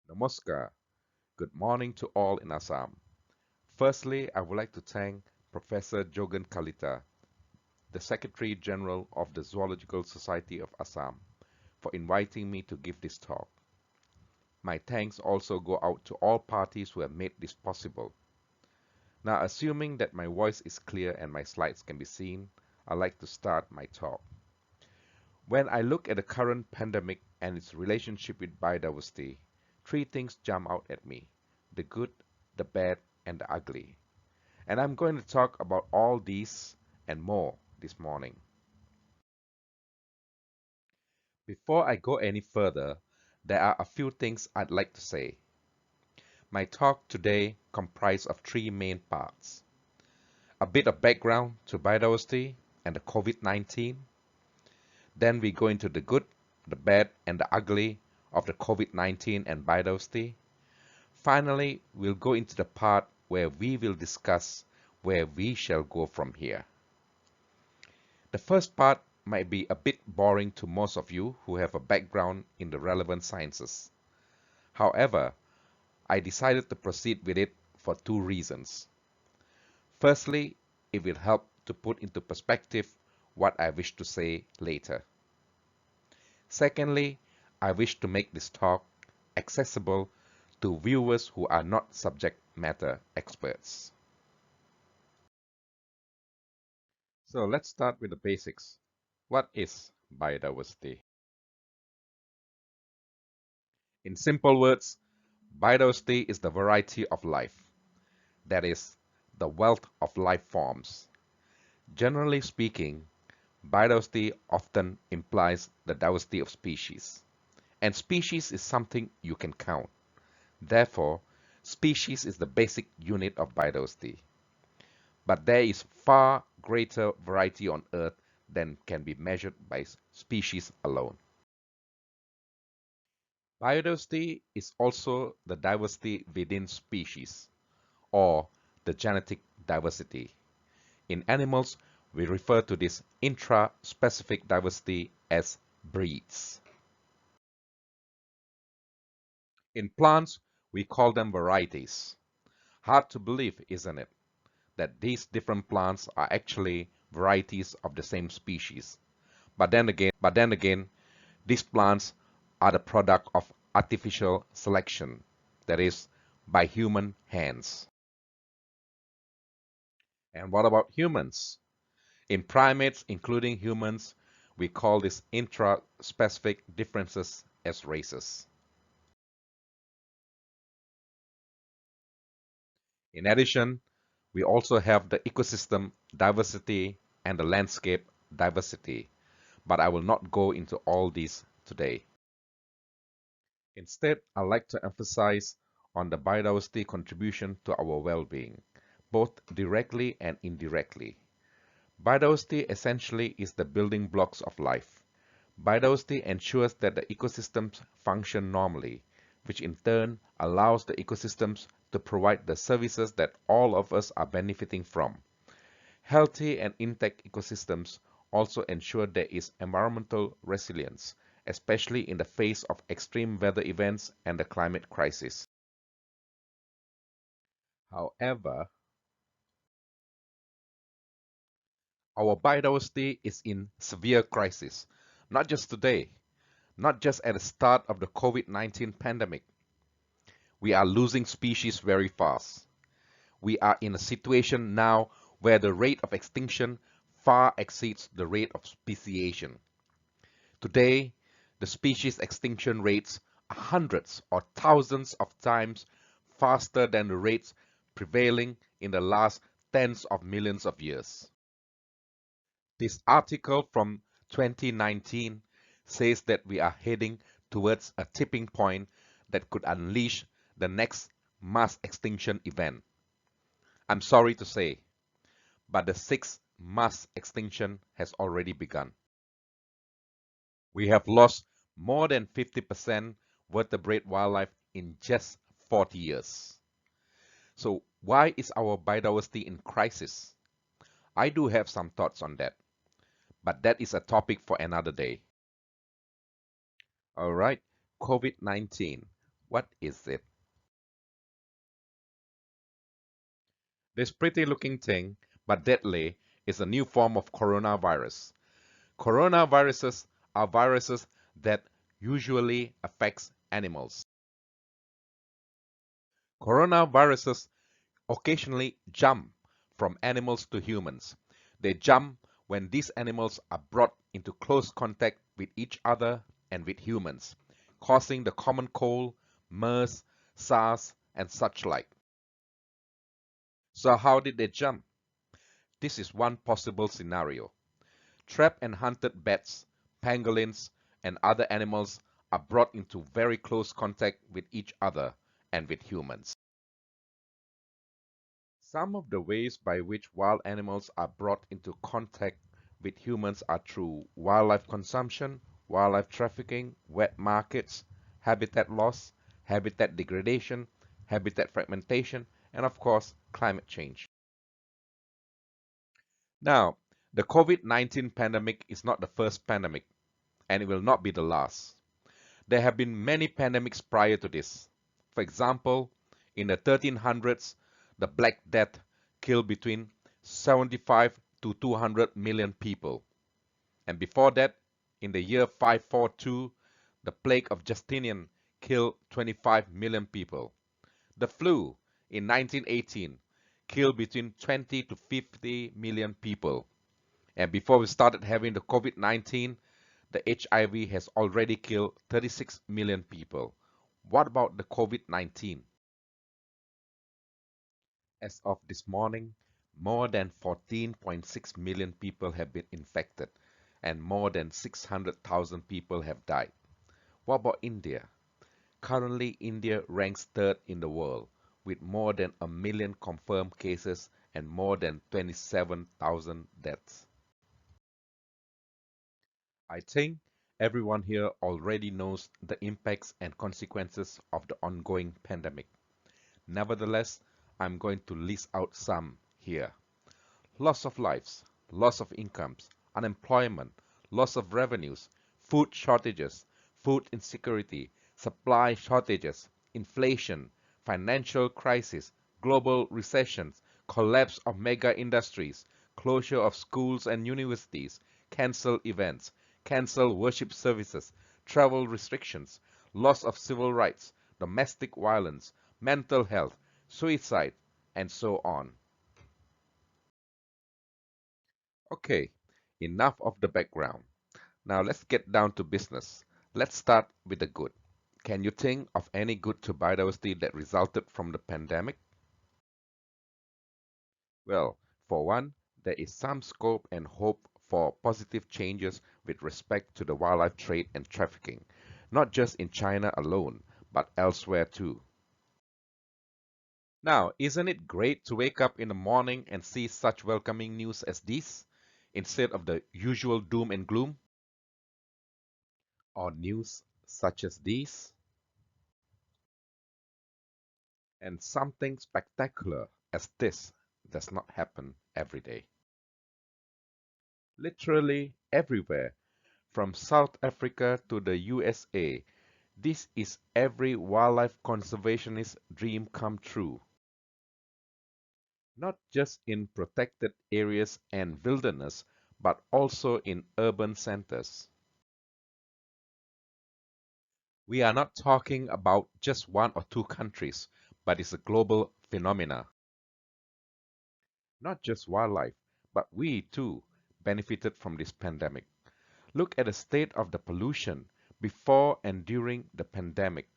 Namaskar. Good morning to all in Assam. Firstly, I would like to thank Professor Jogan Kalita, the Secretary General of the Zoological Society of Assam, for inviting me to give this talk. My thanks also go out to all parties who have made this possible. Now, assuming that my voice is clear and my slides can be seen, I'd like to start my talk. When I look at the current pandemic and its relationship with biodiversity, three things jump out at me: the good, the bad, and the ugly. And I'm going to talk about all these and more this morning. Before I go any further, there are a few things I'd like to say. My talk today comprises of three main parts: a bit of background to biodiversity and the COVID-19. Then we go into the good, the bad, and the ugly of the COVID-19 and biodiversity. Finally, we'll go into the part where we will discuss where we shall go from here. The first part might be a bit boring to most of you who have a background in the relevant sciences. However, I decided to proceed with it for two reasons. Firstly, it will help to put into perspective what I wish to say later. Secondly, I wish to make this talk accessible to viewers who are not subject matter experts. So let's start with the basics. What is biodiversity? In simple words, biodiversity is the variety of life, that is, the wealth of life forms. Generally speaking, biodiversity often implies the diversity of species, and species is something you can count. Therefore, species is the basic unit of biodiversity. But there is far greater variety on Earth than can be measured by species alone. Biodiversity is also the diversity within species, or the genetic diversity. In animals, we refer to this intra-specific diversity as breeds. In plants, we call them varieties. Hard to believe, isn't it, that these different plants are actually varieties of the same species. But then again, these plants are the product of artificial selection, that is, by human hands. And what about humans? In primates, including humans, we call these intra-specific differences as races. In addition, we also have the ecosystem diversity and the landscape diversity, but I will not go into all these today. Instead, I'd like to emphasize on the biodiversity contribution to our well-being, both directly and indirectly. Biodiversity essentially is the building blocks of life. Biodiversity ensures that the ecosystems function normally, which in turn allows the ecosystems to provide the services that all of us are benefiting from. Healthy and intact ecosystems also ensure there is environmental resilience, especially in the face of extreme weather events and the climate crisis. However, our biodiversity is in severe crisis, not just today, not just at the start of the COVID-19 pandemic. We are losing species very fast. We are in a situation now where the rate of extinction far exceeds the rate of speciation. Today, the species extinction rates are hundreds or thousands of times faster than the rates prevailing in the last tens of millions of years. This article from 2019 says that we are heading towards a tipping point that could unleash the next mass extinction event. I'm sorry to say, but the sixth mass extinction has already begun. We have lost more than 50% vertebrate wildlife in just 40 years. So why is our biodiversity in crisis? I do have some thoughts on that, but that is a topic for another day. All right, COVID-19. What is it? This pretty looking thing, but deadly, is a new form of coronavirus. Coronaviruses are viruses that usually affects animals. Coronaviruses occasionally jump from animals to humans. They jump when these animals are brought into close contact with each other and with humans, causing the common cold, MERS, SARS, and such like. So how did they jump? This is one possible scenario. Trapped and hunted bats, pangolins, and other animals are brought into very close contact with each other and with humans. Some of the ways by which wild animals are brought into contact with humans are through wildlife consumption, wildlife trafficking, wet markets, habitat loss, habitat degradation, habitat fragmentation, and of course, climate change. Now, the COVID-19 pandemic is not the first pandemic, and it will not be the last. There have been many pandemics prior to this. For example, in the 1300s, the Black Death killed between 75 to 200 million people. And before that, in the year 542, the plague of Justinian killed 25 million people. The flu in 1918 killed between 20 to 50 million people. And before we started having the COVID-19, the HIV has already killed 36 million people. What about the COVID-19? As of this morning, more than 14.6 million people have been infected and more than 600,000 people have died. What about India? Currently, India ranks third in the world with more than a million confirmed cases and more than 27,000 deaths. I think everyone here already knows the impacts and consequences of the ongoing pandemic. Nevertheless, I'm going to list out some here. Loss of lives, loss of incomes, unemployment, loss of revenues, food shortages, food insecurity, supply shortages, inflation, financial crisis, global recessions, collapse of mega industries, closure of schools and universities, cancelled events, cancelled worship services, travel restrictions, loss of civil rights, domestic violence, mental health, suicide, and so on. Okay, enough of the background. Now let's get down to business. Let's start with the good. Can you think of any good to biodiversity that resulted from the pandemic? Well, for one, there is some scope and hope for positive changes with respect to the wildlife trade and trafficking, not just in China alone, but elsewhere too. Now, isn't it great to wake up in the morning and see such welcoming news as this, instead of the usual doom and gloom? Or news such as these? And something spectacular as this does not happen every day. Literally everywhere, from South Africa to the USA, this is every wildlife conservationist's dream come true. Not just in protected areas and wilderness, but also in urban centers. We are not talking about just one or two countries, but it's a global phenomena. Not just wildlife, but we too benefited from this pandemic. Look at the state of the pollution before and during the pandemic.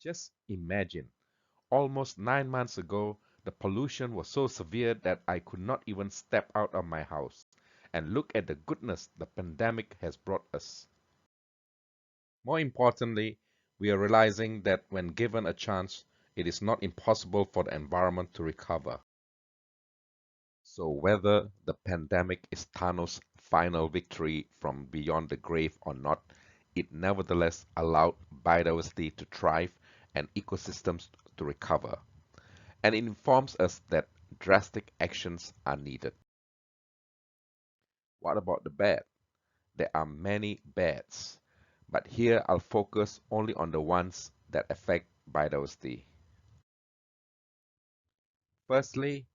Just imagine, almost 9 months ago, the pollution was so severe that I could not even step out of my house. And look at the goodness the pandemic has brought us. More importantly, we are realizing that when given a chance, it is not impossible for the environment to recover. So whether the pandemic is Thanos' final victory from beyond the grave or not, it nevertheless allowed biodiversity to thrive and ecosystems to recover. And it informs us that drastic actions are needed. What about the bad? There are many bads. but here I'll focus only on the ones that affect biodiversity. Firstly,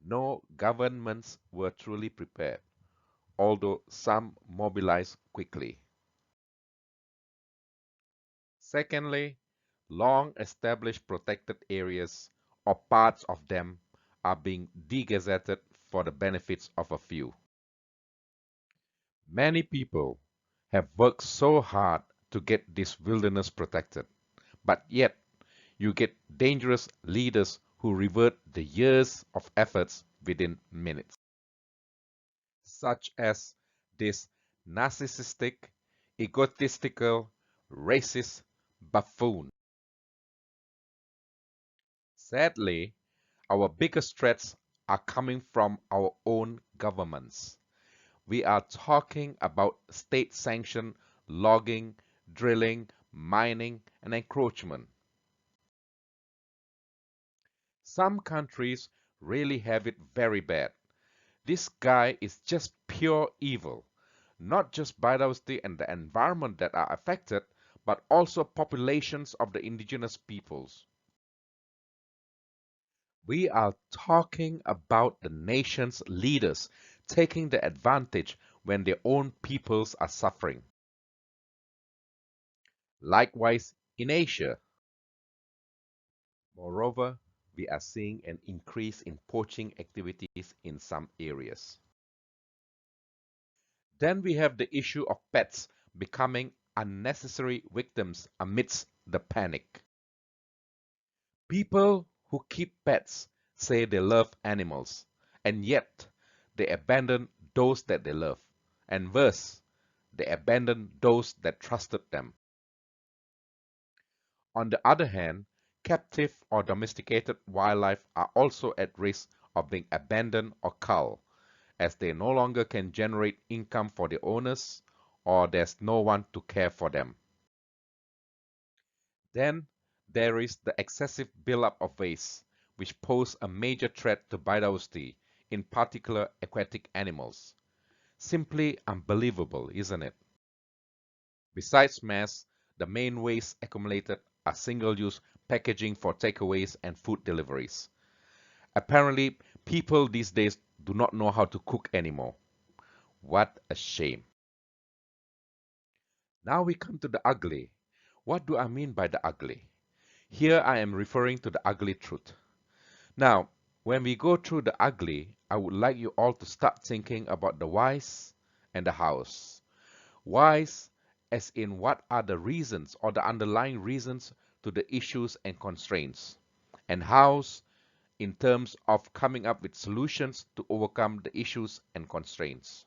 no governments were truly prepared, although some mobilized quickly. Secondly, long-established protected areas or parts of them are being degazetted for the benefits of a few. Many people have worked so hard to get this wilderness protected, but yet you get dangerous leaders who revert the years of efforts within minutes, such as this narcissistic, egotistical, racist buffoon. Sadly, our biggest threats are coming from our own governments. We are talking about state-sanctioned logging, drilling, mining, and encroachment. Some countries really have it very bad. This guy is just pure evil. Not just biodiversity and the environment that are affected, but also populations of the indigenous peoples. We are talking about the nation's leaders taking the advantage when their own peoples are suffering. Likewise, in Asia. Moreover, we are seeing an increase in poaching activities in some areas. Then we have the issue of pets becoming unnecessary victims amidst the panic. People who keep pets say they love animals, and yet they abandon those that they love, and worse, they abandon those that trusted them. On the other hand, captive or domesticated wildlife are also at risk of being abandoned or culled, as they no longer can generate income for the owners or there's no one to care for them. Then there is the excessive buildup of waste, which pose a major threat to biodiversity, in particular aquatic animals. Simply unbelievable, isn't it? Besides mess, the main waste accumulated are single-use packaging for takeaways and food deliveries. Apparently, people these days do not know how to cook anymore. What a shame. Now we come to the ugly. What do I mean by the ugly? Here I am referring to the ugly truth. Now, when we go through the ugly, I would like you all to start thinking about the whys and the hows. Whys, as in what are the reasons or the underlying reasons to the issues and constraints, and hows in terms of coming up with solutions to overcome the issues and constraints.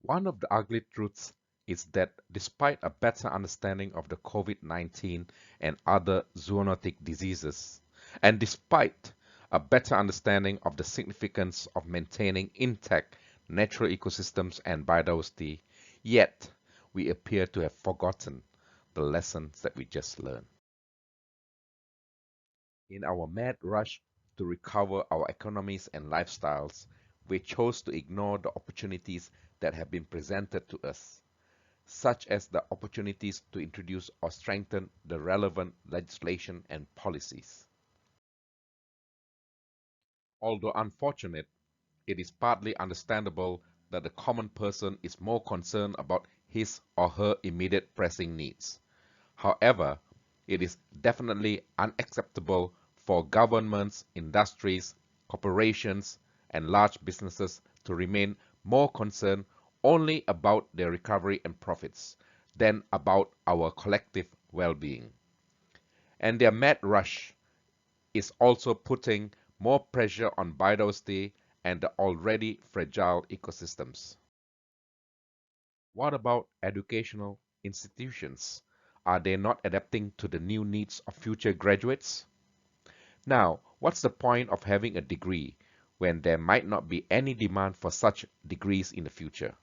One of the ugly truths is that despite a better understanding of the COVID-19 and other zoonotic diseases, and despite a better understanding of the significance of maintaining intact natural ecosystems and biodiversity, yet we appear to have forgotten the lessons that we just learned. In our mad rush to recover our economies and lifestyles, we chose to ignore the opportunities that have been presented to us, such as the opportunities to introduce or strengthen the relevant legislation and policies. Although unfortunate, it is partly understandable that the common person is more concerned about his or her immediate pressing needs. However, it is definitely unacceptable for governments, industries, corporations, and large businesses to remain more concerned only about their recovery and profits than about our collective well-being. And their mad rush is also putting more pressure on biodiversity and the already fragile ecosystems. What about educational institutions? Are they not adapting to the new needs of future graduates? Now, what's the point of having a degree when there might not be any demand for such degrees in the future?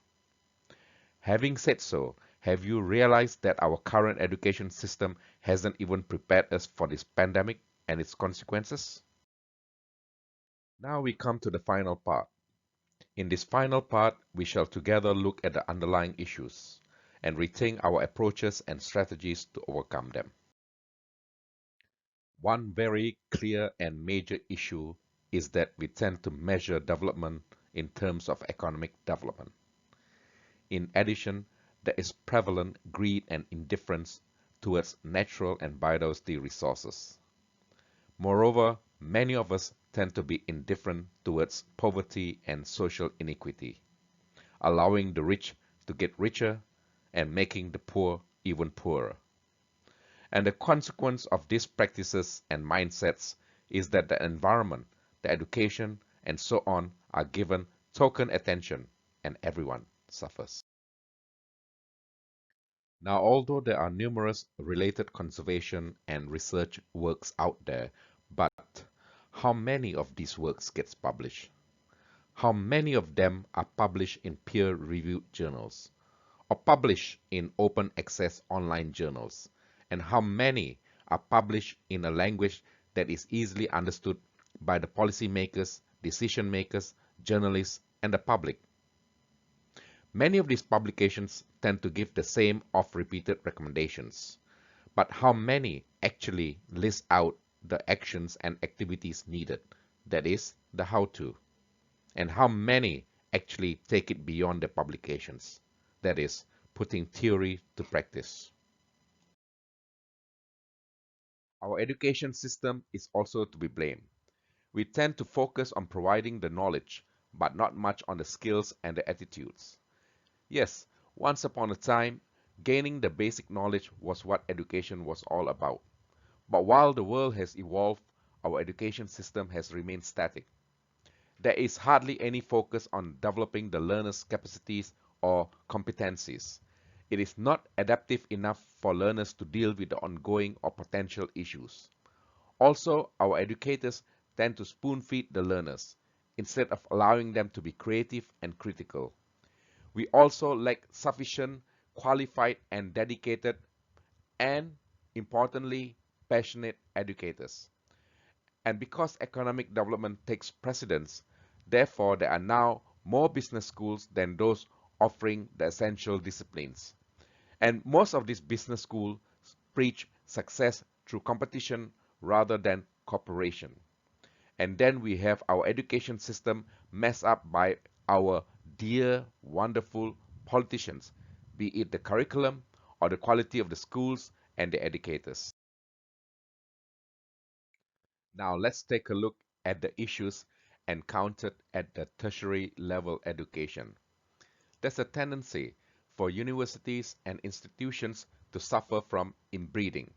Having said so, have you realized that our current education system hasn't even prepared us for this pandemic and its consequences? Now we come to the final part. In this final part, we shall together look at the underlying issues. and rethink our approaches and strategies to overcome them. One very clear and major issue is that we tend to measure development in terms of economic development. In addition, there is prevalent greed and indifference towards natural and biodiversity resources. Moreover, many of us tend to be indifferent towards poverty and social inequity, allowing the rich to get richer and making the poor even poorer. And the consequence of these practices and mindsets is that the environment, the education, and so on are given token attention, and everyone suffers. Now, although there are numerous related conservation and research works out there, but how many of these works gets published? How many of them are published in peer-reviewed journals or published in open access online journals? And how many are published in a language that is easily understood by the policymakers, decision makers, journalists, and the public? Many of these publications tend to give the same oft-repeated recommendations, but how many actually list out the actions and activities needed, that is, the how-to? And how many actually take it beyond the publications, that is, putting theory to practice? Our education system is also to be blamed. We tend to focus on providing the knowledge, but not much on the skills and the attitudes. Yes, once upon a time, gaining the basic knowledge was what education was all about. But while the world has evolved, our education system has remained static. There is hardly any focus on developing the learner's capacities or competencies. It is not adaptive enough for learners to deal with the ongoing or potential issues. Also, our educators tend to spoon-feed the learners, instead of allowing them to be creative and critical. We also lack sufficient, qualified, and dedicated, and importantly, passionate educators. And because economic development takes precedence, therefore there are now more business schools than those offering the essential disciplines. And most of these business schools preach success through competition rather than cooperation. And then we have our education system messed up by our dear, wonderful politicians, be it the curriculum or the quality of the schools and the educators. Now let's take a look at the issues encountered at the tertiary level education. There's a tendency for universities and institutions to suffer from inbreeding.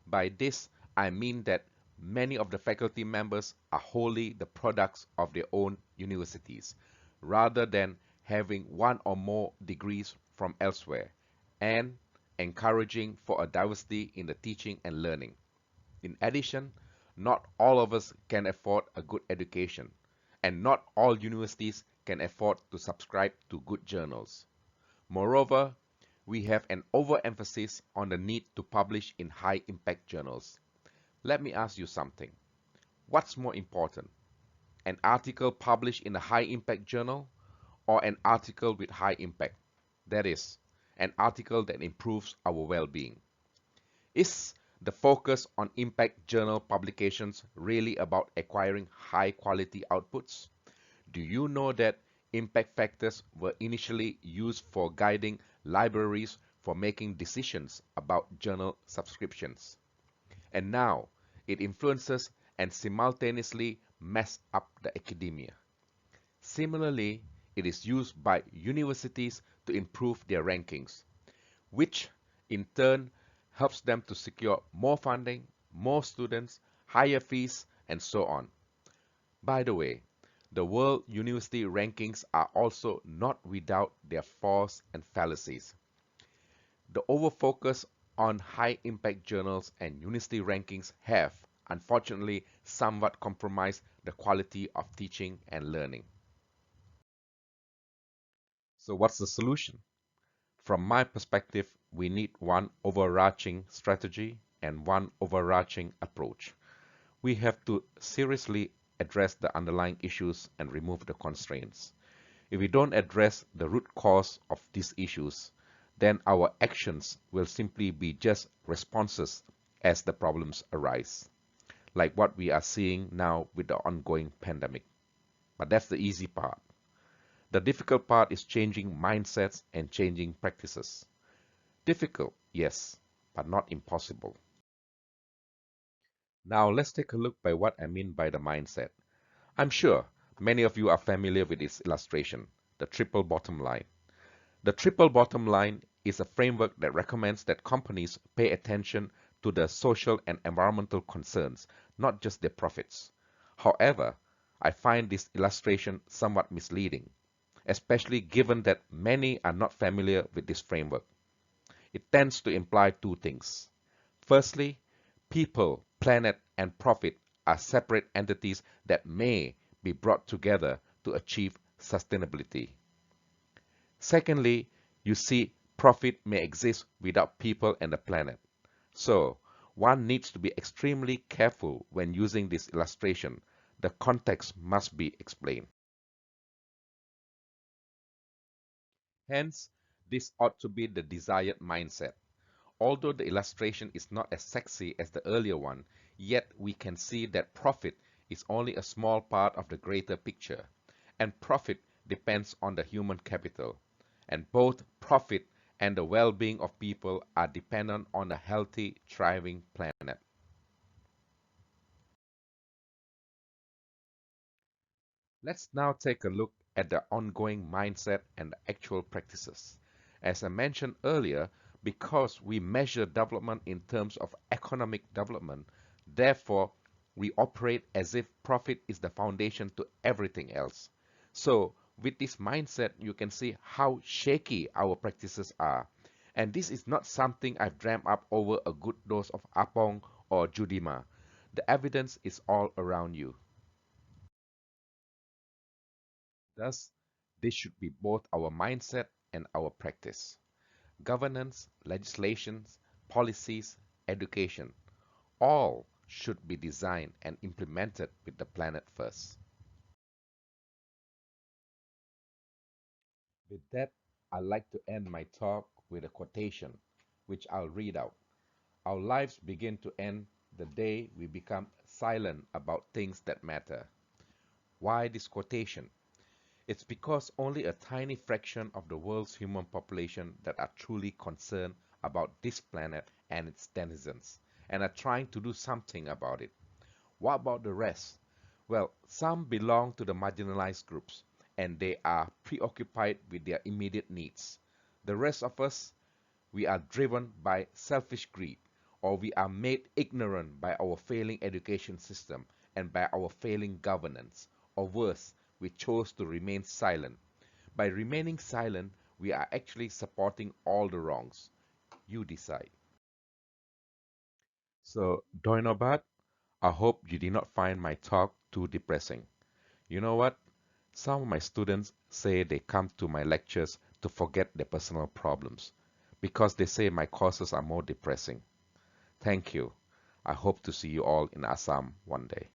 By this, I mean that many of the faculty members are wholly the products of their own universities, rather than having one or more degrees from elsewhere, and encouraging for a diversity in the teaching and learning. In addition, not all of us can afford a good education, and not all universities can afford to subscribe to good journals. Moreover, we have an overemphasis on the need to publish in high-impact journals. Let me ask you something. What's more important? An article published in a high-impact journal or an article with high impact? That is, an article that improves our well-being. Is the focus on impact journal publications really about acquiring high-quality outputs? Do you know that impact factors were initially used for guiding libraries for making decisions about journal subscriptions? And now, it influences and simultaneously messes up the academia. Similarly, it is used by universities to improve their rankings, which in turn helps them to secure more funding, more students, higher fees, and so on. By the way, the world university rankings are also not without their flaws and fallacies. The overfocus on high-impact journals and university rankings have, unfortunately, somewhat compromised the quality of teaching and learning. So what's the solution? From my perspective, we need one overarching strategy and one overarching approach. We have to seriously address the underlying issues and remove the constraints. If we don't address the root cause of these issues, then our actions will simply be just responses as the problems arise, like what we are seeing now with the ongoing pandemic. But that's the easy part. The difficult part is changing mindsets and changing practices. Difficult, yes, but not impossible. Now let's take a look by what I mean by the mindset. I'm sure many of you are familiar with this illustration, the triple bottom line. The triple bottom line is a framework that recommends that companies pay attention to the social and environmental concerns, not just their profits. However, I find this illustration somewhat misleading, especially given that many are not familiar with this framework. It tends to imply two things. Firstly, people, planet, and profit are separate entities that may be brought together to achieve sustainability. Secondly, you see profit may exist without people and the planet. So, one needs to be extremely careful when using this illustration. The context must be explained. Hence, this ought to be the desired mindset. Although the illustration is not as sexy as the earlier one, yet we can see that profit is only a small part of the greater picture, and profit depends on the human capital, and both profit and the well-being of people are dependent on a healthy, thriving planet. Let's now take a look at the ongoing mindset and the actual practices. As I mentioned earlier, because we measure development in terms of economic development, therefore we operate as if profit is the foundation to everything else. So with this mindset, you can see how shaky our practices are. And this is not something I've dreamt up over a good dose of Apong or Judima. The evidence is all around you. Thus, this should be both our mindset and our practice. Governance, legislations, policies, education, all should be designed and implemented with the planet first. With that, I'd like to end my talk with a quotation, which I'll read out. Our lives begin to end the day we become silent about things that matter. Why this quotation? It's because only a tiny fraction of the world's human population that are truly concerned about this planet and its denizens, and are trying to do something about it. What about the rest? Well, some belong to the marginalized groups, and they are preoccupied with their immediate needs. The rest of us, we are driven by selfish greed, or we are made ignorant by our failing education system and by our failing governance, or worse, we chose to remain silent. By remaining silent, we are actually supporting all the wrongs. You decide. So, Doinobat, I hope you did not find my talk too depressing. You know what? Some of my students say they come to my lectures to forget their personal problems because they say my courses are more depressing. Thank you. I hope to see you all in Assam one day.